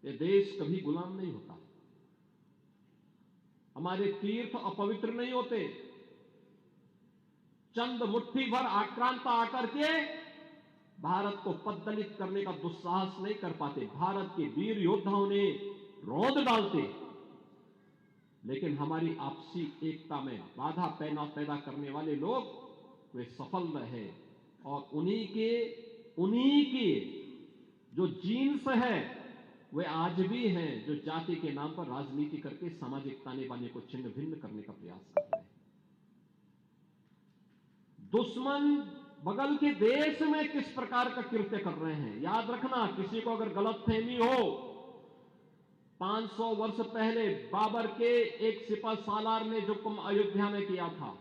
ये देश कभी गुलाम नहीं होता। हमारे तीर्थ अपवित्र नहीं होते। चंद मुट्ठी भर आक्रांता आकर के भारत को पद्दलित करने का दुस्साहस नहीं कर पाते। भारत के वीर योद्धाओं ने रौंद डालते, लेकिन हमारी आपसी एकता में बाधा पैदा करने वाले लोग वे सफल रहे। और उन्हीं के जो जीन्स है वे आज भी हैं, जो जाति के नाम पर राजनीति करके सामाजिक ताने बाने को छिन्न भिन्न करने का प्रयास कर रहे हैं। दुश्मन बगल के देश में किस प्रकार का कृत्य कर रहे हैं, याद रखना। किसी को अगर गलतफहमी हो, 500 वर्ष पहले बाबर के एक सिपह सालार ने जो काम अयोध्या में किया था,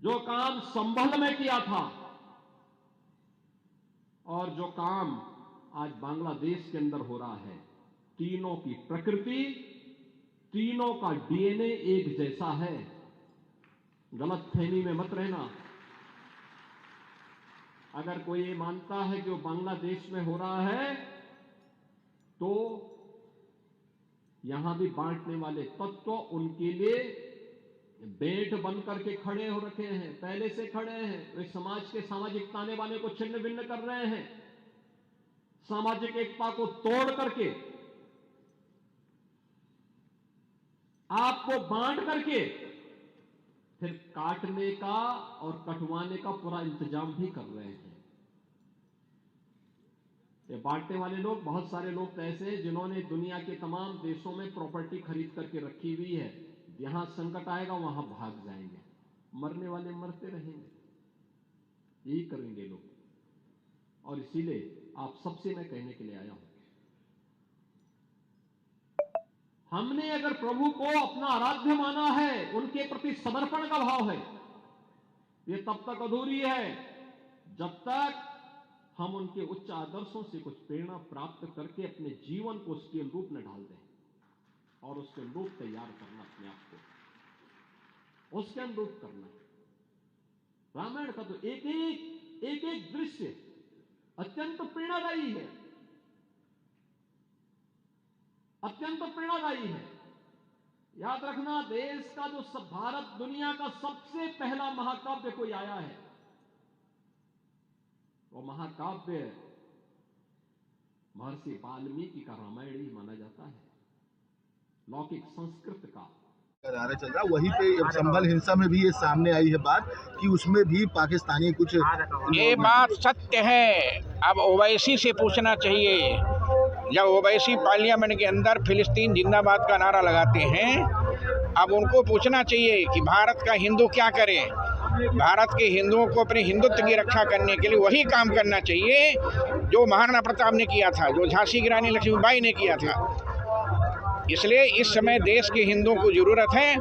जो काम संभल में किया था, और जो काम आज बांग्लादेश के अंदर हो रहा है, तीनों की प्रकृति, तीनों का डीएनए एक जैसा है। गलतफहमी में मत रहना। अगर कोई ये मानता है कि वो बांग्लादेश में हो रहा है, तो यहां भी बांटने वाले तत्व उनके लिए बेट बन करके खड़े हो रखे हैं, पहले से खड़े हैं। वे समाज के सामाजिक ताने बाने को छिन्न भिन्न कर रहे हैं, सामाजिक एकता को तोड़ करके, आपको बांट करके फिर काटने का और कटवाने का पूरा इंतजाम भी कर रहे हैं। ये बांटने वाले लोग, बहुत सारे लोग तो ऐसे हैं जिन्होंने दुनिया के तमाम देशों में प्रॉपर्टी खरीद करके रखी हुई है। यहां संकट आएगा वहां भाग जाएंगे, मरने वाले मरते रहेंगे, यही करेंगे लोग। और इसीलिए आप सबसे मैं कहने के लिए आया हूं, हमने अगर प्रभु को अपना आराध्य माना है, उनके प्रति समर्पण का भाव है, ये तब तक अधूरी है जब तक हम उनके उच्च आदर्शों से कुछ प्रेरणा प्राप्त करके अपने जीवन को उसके अनुरूप में ढाल दें, और उसके अनुरूप तैयार करना, अपने आप को उसके अनुरूप करना। रामायण का तो एक एक दृश्य अत्यंत प्रेरणादायी है, अत्यंत प्रेरणादायी है। याद रखना, देश का जो भारत दुनिया का सबसे पहला महाकाव्य कोई आया है, वो महाकाव्य महर्षि वाल्मीकि का रामायण ही माना जाता है, लौकिक संस्कृत का। नारा चल रहा, वहीं पे संभल हिंसा में भी ये सामने आई है बात कि उसमें भी पाकिस्तानी कुछ, ये बात सत्य है। अब ओवैसी से पूछना चाहिए, जब ओवैसी पार्लियामेंट के अंदर फिलिस्तीन जिंदाबाद का नारा लगाते हैं, अब उनको पूछना चाहिए कि भारत का हिंदू क्या करे। भारत के हिंदुओं को अपने हिंदुत्व की रक्षा करने के लिए वही काम करना चाहिए जो महाराणा प्रताप ने किया था, जो झांसी की रानी लक्ष्मीबाई ने किया था। इसलिए इस समय देश के हिंदुओं को जरूरत है,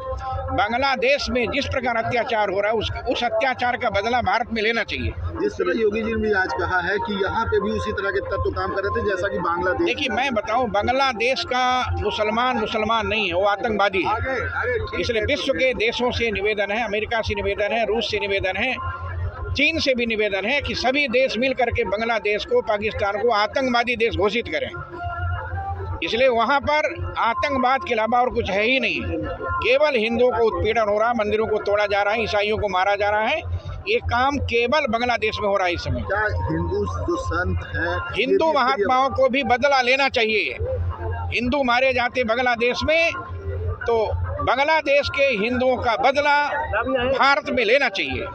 बांग्लादेश में जिस प्रकार अत्याचार हो रहा है उस अत्याचार का बदला भारत में लेना चाहिए। जिस तरह योगी जी ने भी आज कहा है कि यहाँ पे भी उसी तरह के तत्व काम कर रहे थे जैसा कि बांग्लादेश। देखिए, मैं बताऊं, बांग्लादेश का मुसलमान नहीं है, वो आतंकवादी है। इसलिए विश्व के देशों से निवेदन है, अमेरिका से निवेदन है, रूस से निवेदन है, चीन से भी निवेदन है कि सभी देश मिल करके बांग्लादेश को, पाकिस्तान को आतंकवादी देश घोषित करें। इसलिए वहाँ पर आतंकवाद के अलावा और कुछ है ही नहीं। केवल हिंदुओं को उत्पीड़न हो रहा है, मंदिरों को तोड़ा जा रहा है, ईसाइयों को मारा जा रहा है। ये काम केवल बांग्लादेश में हो रहा है इस समय। क्या हिंदू जो संत हैं, हिंदू महात्माओं को भी बदला लेना चाहिए। हिंदू मारे जाते बांग्लादेश में, तो बांग्लादेश के हिंदुओं का बदला भारत में लेना चाहिए।